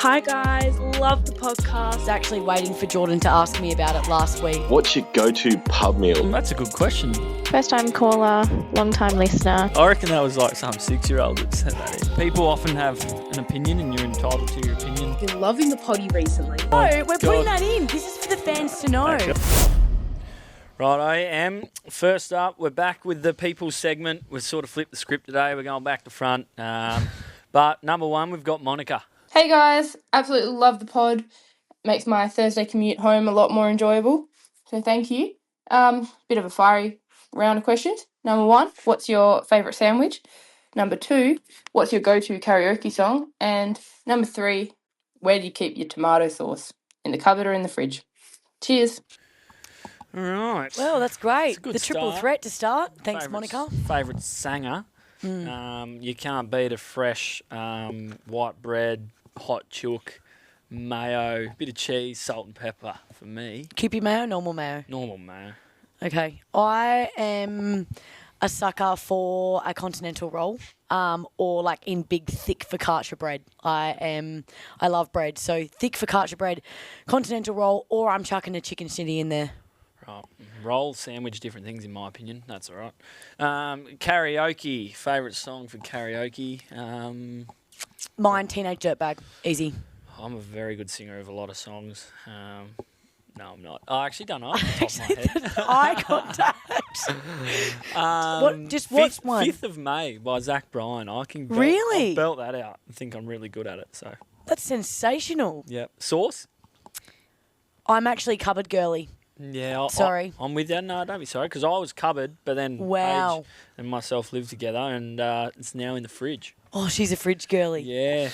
Hi guys, love the podcast. I was actually waiting for Jordan to ask me about it last week. What's your go-to pub meal? That's a good question. First time caller, long time listener. I reckon that was like some 6-year-old that sent that in. People often have an opinion and you're entitled to your opinion. Been loving the potty recently. No, we're putting that in. This is for the fans to know. Okay. Righto, Em. First up, we're back with the People segment. We've sort of flipped the script today. We're going back to front. But number one, we've got Monica. Hey guys, absolutely love the pod. Makes my Thursday commute home a lot more enjoyable. So thank you. Bit of a fiery round of questions. Number one, what's your favourite sandwich? Number two, what's your go-to karaoke song? And number three, where do you keep your tomato sauce? In the cupboard or in the fridge? Cheers. All right. Well, that's great. Good The triple start. threat to start. Thanks, Monica. Favourite sanger. You can't beat a fresh white bread, hot chook, mayo, bit of cheese, salt and pepper for me. Kewpie mayo, normal mayo. Normal mayo. Okay. I am a sucker for a continental roll, or like in big, thick focaccia bread. I love bread. So thick focaccia bread, continental roll, or I'm chucking a chicken city in there. Right. Roll, sandwich, different things in my opinion. That's all right. Karaoke. Favourite song for karaoke? Mine, Teenage Dirtbag. Easy. I'm a very good singer of a lot of songs. No, I'm not. I actually don't know off the top of my head. Eye contact. Just what's one? 5th of May by Zach Bryan. I can belt, Really? I'll belt that out. I think I'm really good at it. So, That's sensational. yeah. Sauce? I'm actually cupboard girly. Yeah. Sorry. I'm with you. No, don't be sorry. Because I was cupboard, but then Wow. Paige and myself lived together, and it's now in the fridge. Oh, she's a fridge girly. Yeah.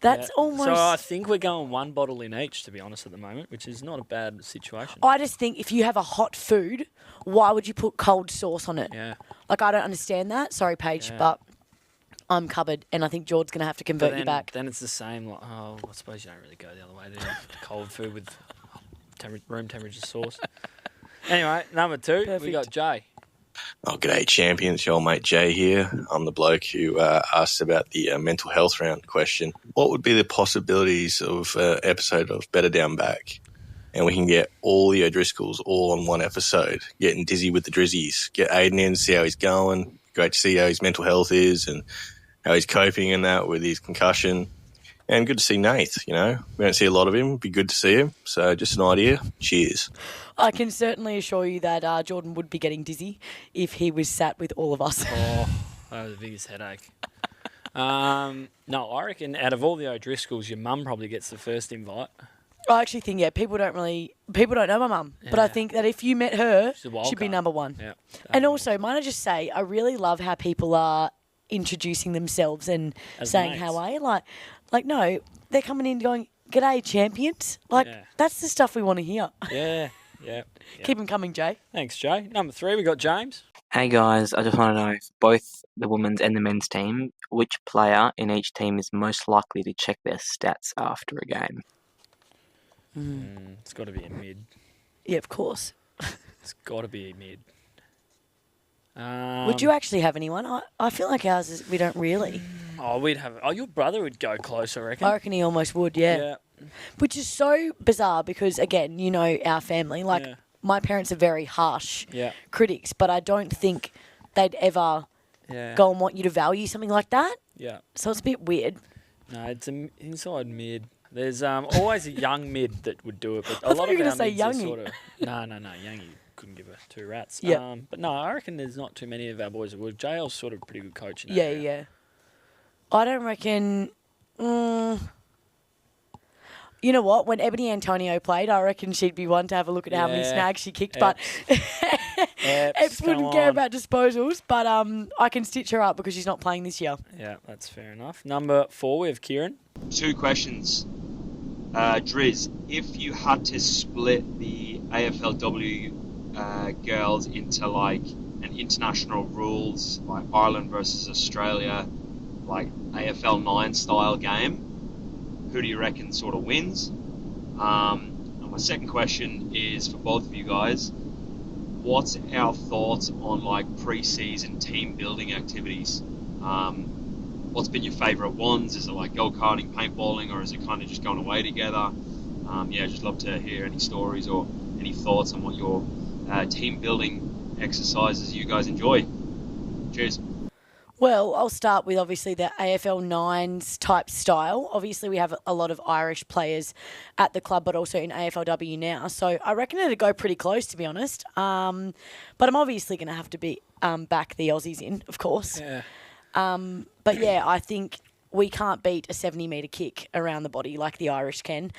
That's Yeah. almost... So I think we're going one bottle in each, to be honest, at the moment, which is not a bad situation. I just think if you have a hot food, why would you put cold sauce on it? Yeah. Like, I don't understand that. Sorry, Paige, Yeah. but I'm cupboard, and I think George's going to have to But convert then, you back. then it's the same. Like, I suppose you don't really go the other way, do you? Cold food with room temperature sauce. Anyway, number two, we Perfect. got Jay. Oh, g'day, champions. Your mate Jay here. I'm the bloke who asked about the mental health round question. What would be the possibilities of an episode of Better Down Back? And we can get all the O'Driscolls all on one episode, getting dizzy with the Drizzies. Get Aiden in, see how he's going. Great to see how his mental health is and how he's coping in that with his concussion. And good to see Nath, you know. We don't see a lot of him. It'd be good to see him. So just an idea. Cheers. I can certainly assure you that Jordan would be getting dizzy if he was sat with all of us. Oh, that was the biggest headache. No, I reckon out of all the O'Driscolls, your mum probably gets the first invite. I actually think, people don't know my mum. But I Yeah. think that if you met her, She's a wild she'd be card. number one. Yeah. And also, might I just say, I really love how people are introducing themselves and As saying, mates. how are you? Like, no, they're coming in going, g'day, champions. Like, Yeah. that's the stuff we want to hear. Yeah. Yeah. Keep them coming, Jay. Thanks, Jay. Number three, we got James. Hey guys, I just want to know if both the women's and the men's team, which player in each team is most likely to check their stats after a game? It's got to be a mid. Yeah, of course. It's got to be a mid. Would you actually have anyone? I feel like ours is, we don't really. We'd have. Oh, your brother would go close, I reckon. I reckon he almost would, yeah. Which is so bizarre because, again, you know our family. Like, Yeah. my parents are very harsh Yeah. critics, but I don't think they'd ever Yeah. go and want you to value something like that. Yeah. So it's a bit weird. No, it's an inside mid. There's always a young mid that would do it, but a I lot thought you of were gonna our say mids are youngie. sort of no, youngie couldn't give a two rats. Yeah. But no, I reckon there's not too many of our boys that would. JL's sort of a pretty good coach in that Yeah, area. yeah. I don't reckon... you know what? When Ebony Antonio played, I reckon she'd be one to have a look at how many Yeah. snags she kicked. But Eps, Eps come wouldn't care on. about disposals. But I can stitch her up because she's not playing this year. Yeah, that's fair enough. Number four, we have Kieran. Two questions. Driz, if you had to split the AFLW girls into like an international rules, like Ireland versus Australia, like AFL 9 style game, who do you reckon sort of wins? And my second question is for both of you guys. What's our thoughts on like pre-season team building activities? what's been your favourite ones? Is it like go-karting, paintballing, or is it kind of just going away together? Just love to hear any stories or any thoughts on what your team building exercises you guys enjoy. Cheers. Well, I'll start with obviously the AFL Nines type style. Obviously, we have a lot of Irish players at the club, but also in AFLW now. So I reckon it'd go pretty close, to be honest. But I'm obviously going to have to be back the Aussies in, of course. Yeah. But yeah, I think we can't beat a 70-metre kick around the body like the Irish can.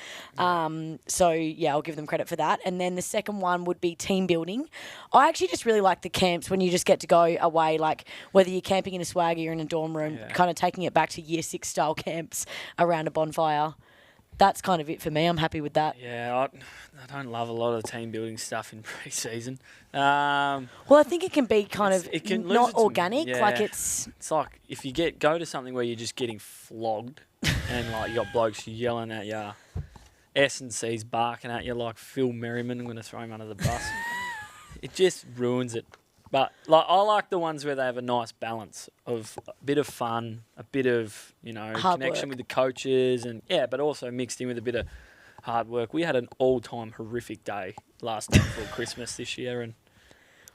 So, yeah, I'll give them credit for that. And then the second one would be team building. I actually just really like the camps when you just get to go away, like whether you're camping in a swagger or in a dorm room, kind of taking it back to Year 6 style camps around a bonfire. That's kind of it for me. I'm happy with that. Yeah, I don't love a lot of the team building stuff in pre-season. Well, I think it can be it can lose not its- organic. yeah. Like it's like if you go to something where you're just getting flogged and like you got blokes yelling at you, S&C's barking at you like Phil Merriman. I'm going to throw him under the bus. It just ruins it. But like I like the ones where they have a nice balance of a bit of fun, a bit of Hard connection work. with the coaches, and but also mixed in with a bit of hard work. We had an all-time horrific day last night before Christmas this year, and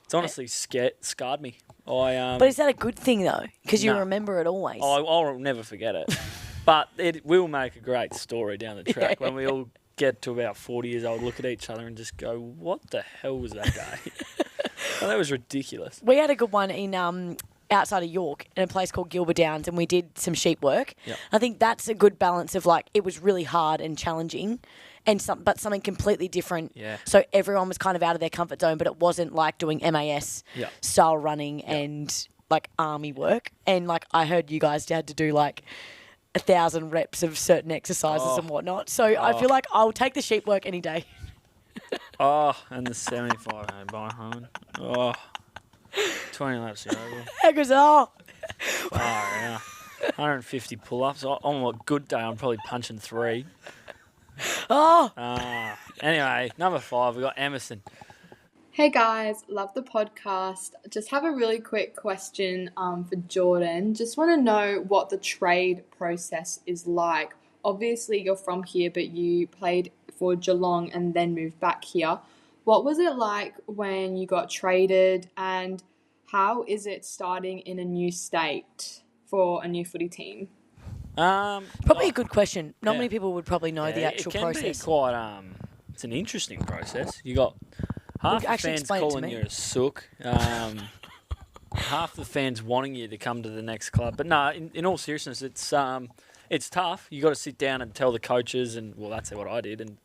it's honestly scarred me. But is that a good thing though? Because you No. remember it always. I'll never forget it. But it will make a great story down the track when we all get to about 40 years old, look at each other and just go, what the hell was that day? Well, that was ridiculous. We had a good one in outside of York in a place called Gilbert Downs, and we did some sheep work. Yep. I think that's a good balance of like it was really hard and challenging, but something completely different. Yeah. So everyone was kind of out of their comfort zone, but it wasn't like doing MAS Yep. style running and like army work. And like I heard you guys had to do like 1,000 reps of certain exercises and whatnot. So I feel like I'll take the sheep work any day. And the 75 by home. 20 laps the oval. Heck is all. Far out. 150 pull-ups. On a good day, I'm probably punching 3. Anyway, number 5, we got Emerson. Hey guys, love the podcast. Just have a really quick question for Jordan. Just want to know what the trade process is like. Obviously, you're from here, but you played for Geelong and then moved back here. What was it like when you got traded, and how is it starting in a new state for a new footy team? Probably a good question. Not Yeah. many people would probably know the actual it can process. Be quite, it's an interesting process. You got half the actually fans explain it to calling me. you a sook, half the fans wanting you to come to the next club. But no, in all seriousness, it's tough. You got to sit down and tell the coaches, and well, that's what I did, and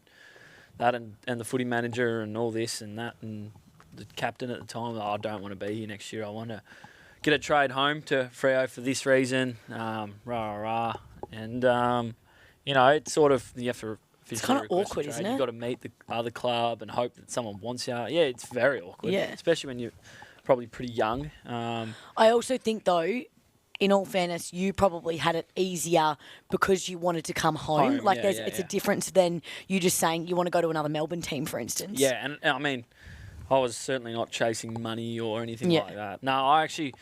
that, and the footy manager, and all this and that, and the captain at the time. I don't want to be here next year. I want to get a trade home to Freo for this reason. And it's sort of you have to. It's kind of awkward, isn't it? You've got to meet the other club and hope that someone wants you. Yeah, it's very awkward. Yeah. Especially when you're probably pretty young. I also think, though, in all fairness, you probably had it easier because you wanted to come home. Home, Like, yeah, it's a difference than you just saying you want to go to another Melbourne team, for instance. Yeah, and I mean, I was certainly not chasing money or anything Yeah. like that. No, I actually,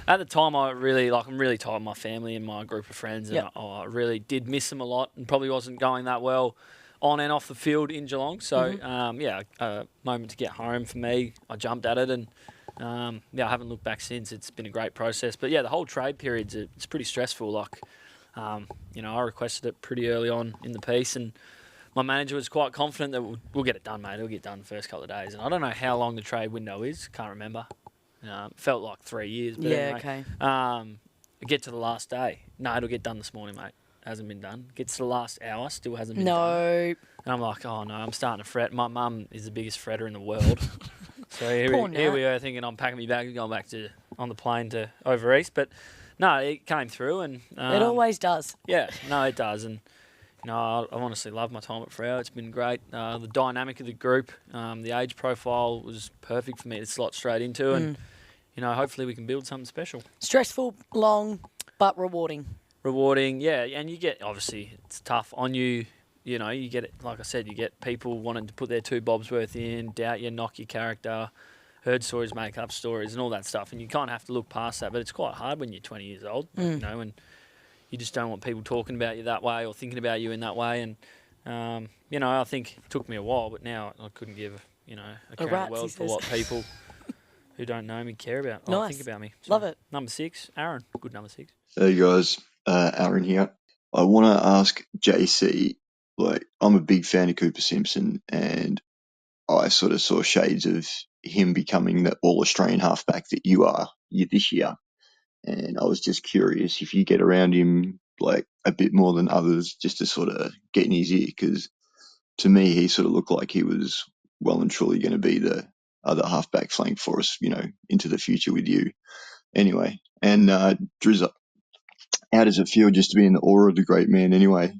at the time, I'm really tight with my family and my group of friends, and Yep. I really did miss them a lot, and probably wasn't going that well on and off the field in Geelong. So, a moment to get home for me. I jumped at it, and I haven't looked back since. It's been a great process. But yeah, the whole trade period, it's pretty stressful. Like, I requested it pretty early on in the piece, and my manager was quite confident that we'll get it done, mate. It'll get done the first couple of days. And I don't know how long the trade window is. Can't remember. Felt like 3 years. But Yeah, anyway, okay. Get to the last day. No, it'll get done this morning, mate. Hasn't been done. Gets to the last hour, still hasn't been done. No. And I'm like, oh no, I'm starting to fret. My mum is the biggest fretter in the world. So here Poor we Nat. are thinking I'm packing me back and going back on the plane to over east. But no, it came through, and It always does. yeah, no, it does. And I honestly love my time at Freo. It's been great. The dynamic of the group, the age profile was perfect for me to slot straight into, and hopefully we can build something special. Stressful, long, but rewarding. Rewarding, yeah, and you get, obviously, it's tough on you. You get it, like I said, you get people wanting to put their 2 bobs worth in, doubt you, knock your character, heard stories, make up stories, and all that stuff. And you kind of have to look past that, but it's quite hard when you're 20 years old, and you just don't want people talking about you that way or thinking about you in that way. And I think it took me a while, but now I couldn't give a care in the world for what people who don't know me care about. Or think about me. So, Love it. Number 6, Aaron. Good number 6. Hey guys, Aaron here. I want to ask JC, I'm a big fan of Cooper Simpson, and I sort of saw shades of him becoming the All-Australian halfback that you are this year. And I was just curious if you get around him a bit more than others, just to sort of get in his ear, because to me he sort of looked like he was well and truly going to be the other halfback flank for us, into the future with you. Anyway, and Driz, how does it feel just to be in the aura of the great man anyway?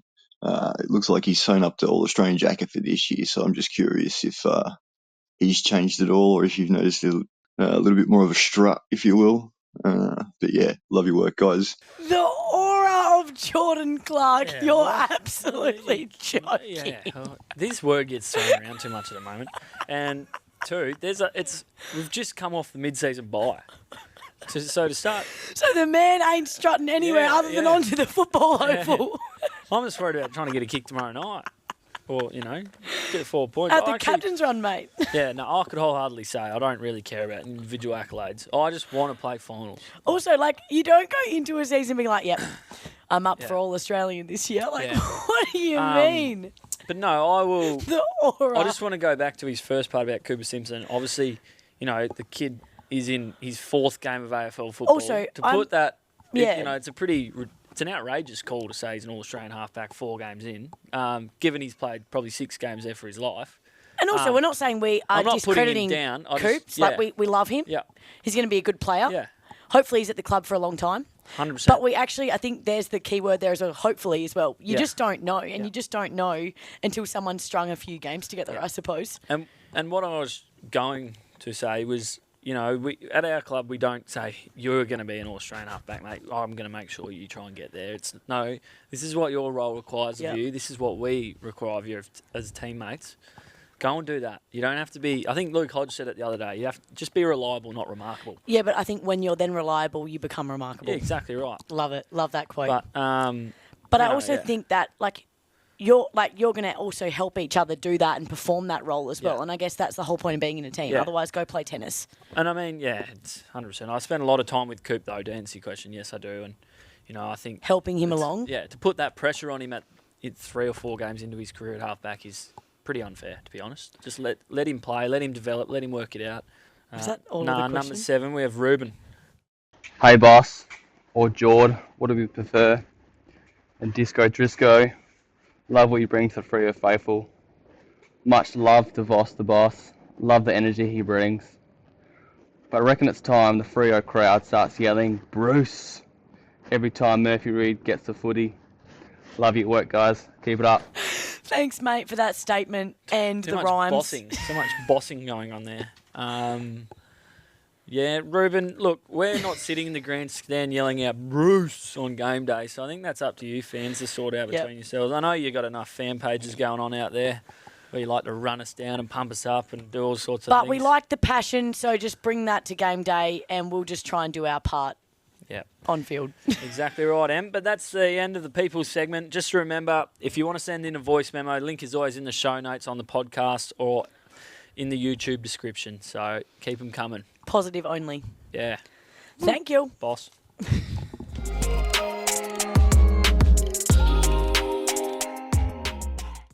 It looks like he's sewn up the All-Australian jacket for this year, so I'm just curious if he's changed at all, or if you've noticed a little bit more of a strut, if you will. But yeah, love your work, guys. The aura of Jordan Clark. Yeah, you're absolutely joking. Yeah, this word gets thrown around too much at the moment. And 2, we've just come off the mid-season bye. So to start... So the man ain't strutting anywhere other than onto the football oval. I'm just worried about trying to get a kick tomorrow night. Or, get 4 points. At the captain's run, mate. Yeah, no, I could wholeheartedly say I don't really care about individual accolades. I just want to play finals. Also, you don't go into a season being like, yep, I'm up for All-Australian this year. What do you mean? But no, I will... The aura. I just want to go back to his first part about Cooper Simpson. Obviously, the kid is in his 4th game of AFL football. Also, to put that... Yeah. It's an outrageous call to say he's an All-Australian halfback 4 games in, given he's played probably 6 games there for his life. And also, we're not saying we are discrediting Coops. We love him. Yeah. He's going to be a good player. Yeah. Hopefully he's at the club for a long time. 100%. But I think there's the key word there as well, hopefully as well. You just don't know, and you just don't know until someone's strung a few games together, I suppose. And what I was going to say was... at our club, we don't say, you're going to be an All-Australian halfback, mate. I'm going to make sure you try and get there. This is what your role requires of you. This is what we require of you as teammates. Go and do that. You don't have to be... I think Luke Hodge said it the other day. You have to just be reliable, not remarkable. Yeah, but I think when you're then reliable, you become remarkable. Yeah, exactly right. Love it. Love that quote. But I also think that, you're going to also help each other do that and perform that role as well. And I guess that's the whole point of being in a team. Yeah. Otherwise, go play tennis. And I mean, it's 100%. I spend a lot of time with Coop, though, to answer your question. Yes, I do. And, I think... Helping him along? Yeah, to put that pressure on him at 3 or 4 games into his career at halfback is pretty unfair, to be honest. Just let him play, let him develop, let him work it out. Is that all of the question? Number 7, we have Ruben. Hey, boss. Or Jord. What do we prefer? And Disco Drisco. Love what you bring to the Freo faithful. Much love to Voss the boss. Love the energy he brings. But I reckon it's time the Freo crowd starts yelling, Bruce, every time Murphy Reid gets the footy. Love your work, guys. Keep it up. Thanks, mate, for that statement and the rhymes. So much bossing going on there. Yeah, Ruben, look, we're not sitting in the grandstand yelling out Bruce on game day, so I think that's up to you fans to sort out between yourselves. I know you've got enough fan pages going on out there where you like to run us down and pump us up and do all sorts of things. But we like the passion, so just bring that to game day and we'll just try and do our part on field. Exactly right, Em. But that's the end of the People's segment. Just remember, if you want to send in a voice memo, link is always in the show notes on the podcast or in the YouTube description, so keep them coming. Positive only. Yeah. Thank you. Boss.